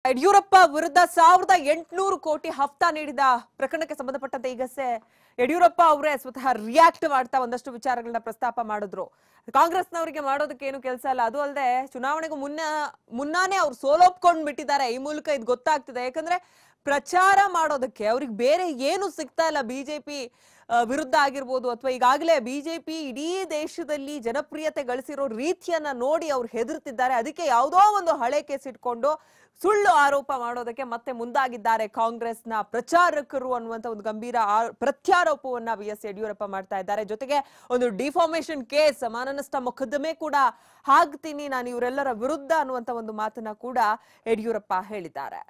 ಯಡಿಯೂರಪ್ಪ ವಿರುದ್ಧ 1800 ಕೋಟಿ ಹಫ್ತಾ ನೀಡಿದ ಪ್ರಕರಣಕ್ಕೆ ಸಂಬಂಧಪಟ್ಟಂತೆ ಈಗಷ್ಟೇ ಯಡಿಯೂರಪ್ಪ ಅವರೇ ಸ್ವತಃ ರಿಯಾಕ್ಟ್ ಮಾಡ್ತಾ ಒಂದಷ್ಟು ವಿಚಾರಗಳನ್ನ ಪ್ರಸ್ತಾಪ ಮಾಡಿದ್ರು. ಕಾಂಗ್ರೆಸ್ನವರಿಗೆ ಮಾಡೋದಕ್ಕೆ ಏನು ಕೆಲಸ ಇಲ್ಲ. ಅದು ಅಲ್ಲದೆ ಚುನಾವಣೆಗೂ ಮುನ್ನಾನೇ ಅವ್ರು ಸೋಲೊಪ್ಕೊಂಡು ಬಿಟ್ಟಿದ್ದಾರೆ. ಈ ಮೂಲಕ ಇದು ಗೊತ್ತಾಗ್ತಿದೆ. ಯಾಕಂದ್ರೆ ಪ್ರಚಾರ ಮಾಡೋದಕ್ಕೆ ಅವ್ರಿಗೆ ಬೇರೆ ಏನು ಸಿಗ್ತಾ ಇಲ್ಲ. ಬಿಜೆಪಿ ವಿರುದ್ಧ ಆಗಿರ್ಬೋದು ಅಥವಾ ಈಗಾಗಲೇ ಬಿಜೆಪಿ ಇಡೀ ದೇಶದಲ್ಲಿ ಜನಪ್ರಿಯತೆ ಗಳಿಸಿರೋ ರೀತಿಯನ್ನ ನೋಡಿ ಅವ್ರು ಹೆದರ್ತಿದ್ದಾರೆ. ಅದಕ್ಕೆ ಯಾವುದೋ ಒಂದು ಹಳೆ ಕೇಸ್ ಇಟ್ಕೊಂಡು ಸುಳ್ಳು ಆರೋಪ ಮಾಡೋದಕ್ಕೆ ಮತ್ತೆ ಮುಂದಾಗಿದ್ದಾರೆ ಕಾಂಗ್ರೆಸ್ನ ಪ್ರಚಾರಕರು ಅನ್ನುವಂತ ಒಂದು ಗಂಭೀರ ಪ್ರತ್ಯಾರೋಪವನ್ನ ಬಿಎಸ್ ಯಡಿಯೂರಪ್ಪ ಮಾಡ್ತಾ ಇದ್ದಾರೆ. ಜೊತೆಗೆ ಒಂದು ಡಿಫಾರ್ಮೇಶನ್ ಕೇಸ್, ಮಾನನಷ್ಟ ಮೊಕದ್ದಮೆ ಕೂಡ ಹಾಕ್ತೀನಿ ನಾನು ಇವರೆಲ್ಲರ ವಿರುದ್ಧ ಅನ್ನುವಂತ ಒಂದು ಮಾತನ್ನ ಕೂಡ ಯಡಿಯೂರಪ್ಪ ಹೇಳಿದ್ದಾರೆ.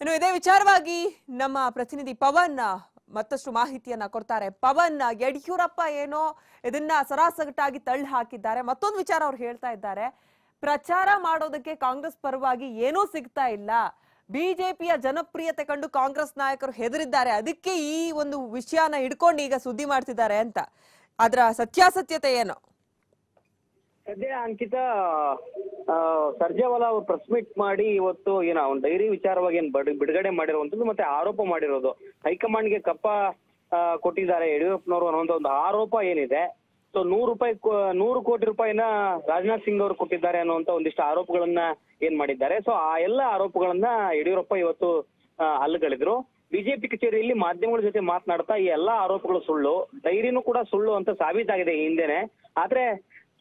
ಇನ್ನು ಇದೇ ವಿಚಾರವಾಗಿ ನಮ್ಮ ಪ್ರತಿನಿಧಿ ಪವನ್ ಮತ್ತಷ್ಟು ಮಾಹಿತಿಯನ್ನ ಕೊಡ್ತಾರೆ. ಪವನ್, ಯಡಿಯೂರಪ್ಪ ಏನೋ ಇದನ್ನ ಸರಾಸಗಟಾಗಿ ತಳ್ಳಿ ಹಾಕಿದ್ದಾರೆ. ಮತ್ತೊಂದು ವಿಚಾರ ಅವ್ರು ಹೇಳ್ತಾ ಇದ್ದಾರೆ, ಪ್ರಚಾರ ಮಾಡೋದಕ್ಕೆ ಕಾಂಗ್ರೆಸ್ ಪರವಾಗಿ ಏನೂ ಸಿಗ್ತಾ ಇಲ್ಲ. ಬಿಜೆಪಿಯ ಜನಪ್ರಿಯತೆ ಕಂಡು ಕಾಂಗ್ರೆಸ್ ನಾಯಕರು ಹೆದರಿದ್ದಾರೆ. ಅದಕ್ಕೆ ಈ ಒಂದು ವಿಷಯನ ಹಿಡ್ಕೊಂಡು ಈಗ ಸುದ್ದಿ ಮಾಡ್ತಿದ್ದಾರೆ ಅಂತ. ಅದರ ಸತ್ಯಾಸತ್ಯತೆ ಏನು? ಸದ್ಯ ಅಂಕಿತ ಸರ್ಜೇವಾಲಾ ಅವರು ಪ್ರೆಸ್ ಮೀಟ್ ಮಾಡಿ ಇವತ್ತು ಒಂದು ಡೈರಿ ವಿಚಾರವಾಗಿ ಬಿಡುಗಡೆ ಮಾಡಿರುವಂತದ್ದು ಮತ್ತೆ ಆರೋಪ ಮಾಡಿರೋದು ಹೈಕಮಾಂಡ್ಗೆ ಕಪ್ಪ ಕೊಟ್ಟಿದ್ದಾರೆ ಯಡಿಯೂರಪ್ಪನವರು ಅನ್ನುವಂತ ಒಂದು ಆರೋಪ ಏನಿದೆ. ಸೊ 100 ಕೋಟಿ ರೂಪಾಯಿನ ರಾಜನಾಥ್ ಸಿಂಗ್ ಅವರು ಕೊಟ್ಟಿದ್ದಾರೆ ಅನ್ನುವಂತ ಒಂದಿಷ್ಟು ಆರೋಪಗಳನ್ನ ಏನ್ ಮಾಡಿದ್ದಾರೆ. ಸೊ ಆ ಎಲ್ಲ ಆರೋಪಗಳನ್ನ ಯಡಿಯೂರಪ್ಪ ಇವತ್ತು ಅಲ್ಲಗಳಿದ್ರು. ಬಿಜೆಪಿ ಕಚೇರಿಯಲ್ಲಿ ಮಾಧ್ಯಮಗಳ ಜೊತೆ ಮಾತನಾಡ್ತಾ ಈ ಎಲ್ಲಾ ಆರೋಪಗಳು ಸುಳ್ಳು, ಡೈರಿನೂ ಕೂಡ ಸುಳ್ಳು ಅಂತ ಸಾಬೀತಾಗಿದೆ ಈ ಹಿಂದೆನೆ. ಆದ್ರೆ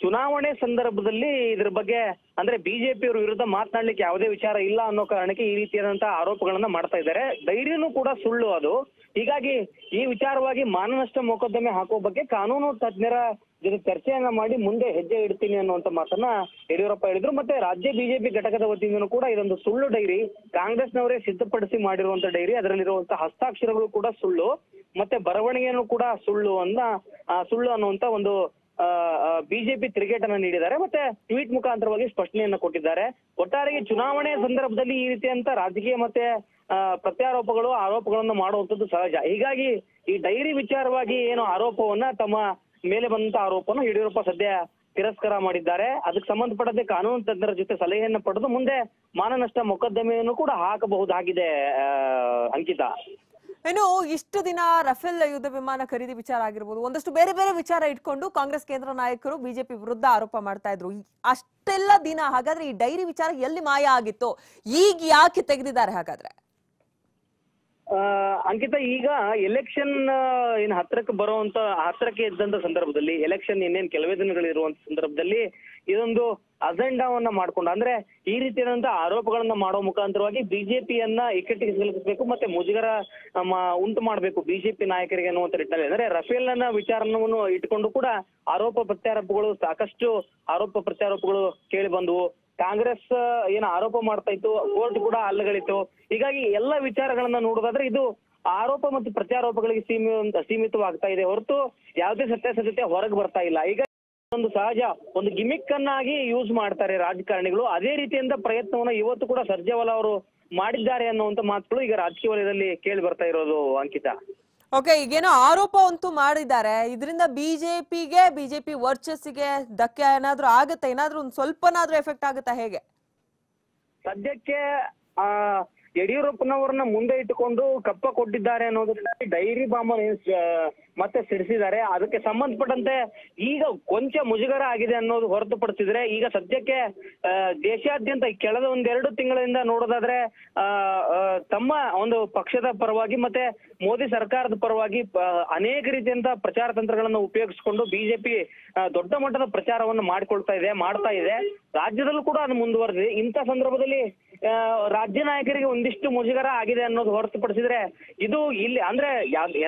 ಚುನಾವಣೆ ಸಂದರ್ಭದಲ್ಲಿ ಇದ್ರ ಬಗ್ಗೆ ಅಂದ್ರೆ ಬಿಜೆಪಿಯವ್ರ ವಿರುದ್ಧ ಮಾತನಾಡ್ಲಿಕ್ಕೆ ಯಾವುದೇ ವಿಚಾರ ಇಲ್ಲ ಅನ್ನೋ ಕಾರಣಕ್ಕೆ ಈ ರೀತಿಯಾದಂತಹ ಆರೋಪಗಳನ್ನ ಮಾಡ್ತಾ ಇದ್ದಾರೆ. ಡೈರಿನೂ ಕೂಡ ಸುಳ್ಳು ಅದು. ಹೀಗಾಗಿ ಈ ವಿಚಾರವಾಗಿ ಮಾನನಷ್ಟ ಮೊಕದ್ದಮೆ ಹಾಕುವ ಬಗ್ಗೆ ಕಾನೂನು ತಜ್ಞರ ಜೊತೆ ಚರ್ಚೆಯನ್ನ ಮಾಡಿ ಮುಂದೆ ಹೆಜ್ಜೆ ಇಡ್ತೀನಿ ಅನ್ನುವಂತ ಮಾತನ್ನ ಯಡಿಯೂರಪ್ಪ ಹೇಳಿದ್ರು. ಮತ್ತೆ ರಾಜ್ಯ ಬಿಜೆಪಿ ಘಟಕದ ವತಿಯಿಂದನೂ ಕೂಡ ಇದೊಂದು ಸುಳ್ಳು ಡೈರಿ, ಕಾಂಗ್ರೆಸ್ನವರೇ ಸಿದ್ಧಪಡಿಸಿ ಮಾಡಿರುವಂತ ಡೈರಿ, ಅದರಲ್ಲಿರುವಂತಹ ಹಸ್ತಾಕ್ಷರಗಳು ಕೂಡ ಸುಳ್ಳು, ಮತ್ತೆ ಬರವಣಿಗೆಯನ್ನು ಕೂಡ ಸುಳ್ಳು ಅನ್ನುವಂತ ಒಂದು ಬಿಜೆಪಿ ತಿರುಗೇಟನ್ನ ನೀಡಿದ್ದಾರೆ. ಮತ್ತೆ ಟ್ವೀಟ್ ಮುಖಾಂತರವಾಗಿ ಸ್ಪಷ್ಟನೆಯನ್ನ ಕೊಟ್ಟಿದ್ದಾರೆ. ಒಟ್ಟಾರೆಗೆ ಚುನಾವಣೆ ಸಂದರ್ಭದಲ್ಲಿ ಈ ರೀತಿಯಂತ ರಾಜಕೀಯ ಮತ್ತೆ ಆರೋಪಗಳನ್ನು ಮಾಡುವಂತದ್ದು ಸಹಜ. ಹೀಗಾಗಿ ಈ ಡೈರಿ ವಿಚಾರವಾಗಿ ಏನು ಆರೋಪವನ್ನ ತಮ್ಮ ಮೇಲೆ ಬಂದಂತ ಆರೋಪವನ್ನು ಯಡಿಯೂರಪ್ಪ ಸದ್ಯ ತಿರಸ್ಕಾರ ಮಾಡಿದ್ದಾರೆ. ಅದಕ್ಕೆ ಸಂಬಂಧಪಟ್ಟಂತೆ ಕಾನೂನು ತಜ್ಞರ ಜೊತೆ ಸಲಹೆಯನ್ನ ಪಡೆದು ಮುಂದೆ ಮಾನನಷ್ಟ ಮೊಕದ್ದಮೆಯನ್ನು ಕೂಡ ಹಾಕಬಹುದಾಗಿದೆ ಅಂಕಿತಾ. ಇನ್ನು ಇಷ್ಟು ದಿನ ರಫೇಲ್ ಯುದ್ಧ ವಿಮಾನ ಖರೀದಿ ವಿಚಾರ ಆಗಿರ್ಬೋದು, ಒಂದಷ್ಟು ಬೇರೆ ಬೇರೆ ವಿಚಾರ ಇಟ್ಕೊಂಡು ಕಾಂಗ್ರೆಸ್ ಕೇಂದ್ರ ನಾಯಕರು ಬಿಜೆಪಿ ವಿರುದ್ಧ ಆರೋಪ ಮಾಡ್ತಾ ಇದ್ರು. ಅಷ್ಟೆಲ್ಲ ದಿನ ಹಾಗಾದ್ರೆ ಈ ಡೈರಿ ವಿಚಾರ ಎಲ್ಲಿ ಮಾಯ ಆಗಿತ್ತು, ಈಗ ಯಾಕೆ ತೆಗೆದಿದ್ದಾರೆ ಹಾಗಾದ್ರೆ? ಅಂಕಿತ, ಈಗ ಎಲೆಕ್ಷನ್ ಹತ್ರಕ್ಕೆ ಇದ್ದಂತ ಸಂದರ್ಭದಲ್ಲಿ, ಎಲೆಕ್ಷನ್ ಇನ್ನೇನು ಕೆಲವೇ ದಿನಗಳಿರುವಂತ ಸಂದರ್ಭದಲ್ಲಿ ಇದೊಂದು ಅಜೆಂಡಾವನ್ನ ಮಾಡ್ಕೊಂಡು ಅಂದ್ರೆ ಈ ರೀತಿಯಾದಂತಹ ಆರೋಪಗಳನ್ನ ಮಾಡೋ ಮುಖಾಂತರವಾಗಿ ಬಿಜೆಪಿಯನ್ನ ಇಕ್ಕಟ್ಟಿಗೆ ಸಿಲುಕಿಸಬೇಕು ಮತ್ತೆ ಮುಜುಗರ ಉಂಟು ಮಾಡಬೇಕು ಬಿಜೆಪಿ ನಾಯಕರಿಗೆ ಅನ್ನುವಂತ ನಿಟ್ಟಿನಲ್ಲಿ. ಅಂದ್ರೆ ರಫೇಲ್ ನ ವಿಚಾರವನ್ನು ಇಟ್ಕೊಂಡು ಕೂಡ ಸಾಕಷ್ಟು ಆರೋಪ ಪ್ರತ್ಯಾರೋಪಗಳು ಕೇಳಿ ಬಂದವು. ಕಾಂಗ್ರೆಸ್ ಆರೋಪ ಮಾಡ್ತಾ ಇತ್ತು, ಕೋರ್ಟ್ ಕೂಡ ಅಲ್ಲಗಳಿತ್ತು. ಹೀಗಾಗಿ ಎಲ್ಲ ವಿಚಾರಗಳನ್ನ ನೋಡೋದಾದ್ರೆ ಇದು ಆರೋಪ ಮತ್ತು ಪ್ರತ್ಯಾರೋಪಗಳಿಗೆ ಸೀಮಿತವಾಗ್ತಾ ಇದೆ ಹೊರತು ಯಾವುದೇ ಸತ್ಯಾಸತ್ಯತೆ ಹೊರಗೆ ಬರ್ತಾ ಇಲ್ಲ. ಈಗ ಒಂದು ಸಹಜ ಒಂದು ಗಿಮಿಕ್ ಅನ್ನಾಗಿ ಯೂಸ್ ಮಾಡ್ತಾರೆ ರಾಜಕಾರಣಿಗಳು. ಅದೇ ರೀತಿಯಿಂದ ಪ್ರಯತ್ನವನ್ನ ಇವತ್ತು ಕೂಡ ಸರ್ಜೇವಾಲಾ ಅವರು ಮಾಡಿದ್ದಾರೆ ಅನ್ನುವಂತ ಮಾತುಗಳು ಈಗ ರಾಜಕೀಯ ವಲಯದಲ್ಲಿ ಕೇಳಿ ಬರ್ತಾ ಇರೋದು ಅಂಕಿತಾ. ಓಕೆ, ಈಗೇನೋ ಆರೋಪ ಅಂತೂ ಮಾಡಿದ್ದಾರೆ. ಇದರಿಂದ ಬಿಜೆಪಿ ವರ್ಚಸ್ಸಿಗೆ ಧಕ್ಕೆ ಏನಾದ್ರೂ ಆಗುತ್ತೆ? ಏನಾದ್ರೂ ಒಂದು ಸ್ವಲ್ಪನಾದ್ರೂ ಎಫೆಕ್ಟ್ ಆಗುತ್ತಾ? ಹೇಗೆ ಸದ್ಯಕ್ಕೆ ಯಡಿಯೂರಪ್ಪನವರನ್ನ ಮುಂದೆ ಇಟ್ಟುಕೊಂಡು ಕಪ್ಪ ಕೊಟ್ಟಿದ್ದಾರೆ ಅನ್ನೋದ್ರಲ್ಲಿ ಡೈರಿ ಬಾಂಬ್ ಮತ್ತೆ ಸಿಡಿಸಿದ್ದಾರೆ. ಅದಕ್ಕೆ ಸಂಬಂಧಪಟ್ಟಂತೆ ಈಗ ಕೊಂಚ ಮುಜುಗರ ಆಗಿದೆ ಅನ್ನೋದು ಹೊರತುಪಡಿಸಿದ್ರೆ ಈಗ ಸದ್ಯಕ್ಕೆ ದೇಶಾದ್ಯಂತ ಕೆಳದ 1-2 ತಿಂಗಳಿಂದ ನೋಡೋದಾದ್ರೆ ತಮ್ಮ ಒಂದು ಪಕ್ಷದ ಪರವಾಗಿ ಮತ್ತೆ ಮೋದಿ ಸರ್ಕಾರದ ಪರವಾಗಿ ಅನೇಕ ರೀತಿಯಂತ ಪ್ರಚಾರ ತಂತ್ರಗಳನ್ನು ಉಪಯೋಗಿಸಿಕೊಂಡು ಬಿಜೆಪಿ ದೊಡ್ಡ ಮಟ್ಟದ ಪ್ರಚಾರವನ್ನು ಮಾಡ್ತಾ ಇದೆ. ರಾಜ್ಯದಲ್ಲೂ ಕೂಡ ಅದು ಮುಂದುವರೆದಿದೆ. ಇಂಥ ಸಂದರ್ಭದಲ್ಲಿ ರಾಜ್ಯ ನಾಯಕರಿಗೆ ಒಂದಿಷ್ಟು ಮುಜುಗರ ಆಗಿದೆ ಅನ್ನೋದು ಹೊರತುಪಡಿಸಿದ್ರೆ ಇದು ಇಲ್ಲಿ ಅಂದ್ರೆ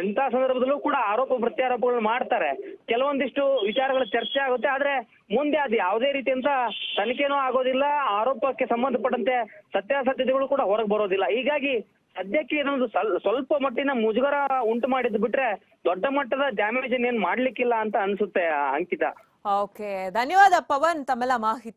ಎಂತ ಸಂದರ್ಭದಲ್ಲೂ ಕೂಡ ಆರೋಪ ಪ್ರತ್ಯಾರೋಪಗಳನ್ನ ಮಾಡ್ತಾರೆ. ಕೆಲವೊಂದಿಷ್ಟು ವಿಚಾರಗಳ ಚರ್ಚೆ ಆಗುತ್ತೆ, ಆದ್ರೆ ಮುಂದೆ ಅದು ಯಾವುದೇ ರೀತಿಯಂತ ತನಿಖೆನೂ ಆಗೋದಿಲ್ಲ, ಆರೋಪಕ್ಕೆ ಸಂಬಂಧಪಟ್ಟಂತೆ ಸತ್ಯಾಸತ್ಯತೆಗಳು ಕೂಡ ಹೊರಗೆ ಬರೋದಿಲ್ಲ. ಹೀಗಾಗಿ ಸದ್ಯಕ್ಕೆ ಇದೊಂದು ಸ್ವಲ್ಪ ಮಟ್ಟಿನ ಮುಜುಗರ ಉಂಟು ಮಾಡಿದ್ ಬಿಟ್ರೆ ದೊಡ್ಡ ಮಟ್ಟದ ಡ್ಯಾಮೇಜ್ ಏನ್ ಮಾಡ್ಲಿಕ್ಕಿಲ್ಲ ಅಂತ ಅನ್ಸುತ್ತೆ ಅಂಕಿತಾ. ಓಕೆ, ಧನ್ಯವಾದ ಪವನ್ ತಮ್ಮೆಲ್ಲ ಮಾಹಿತಿ.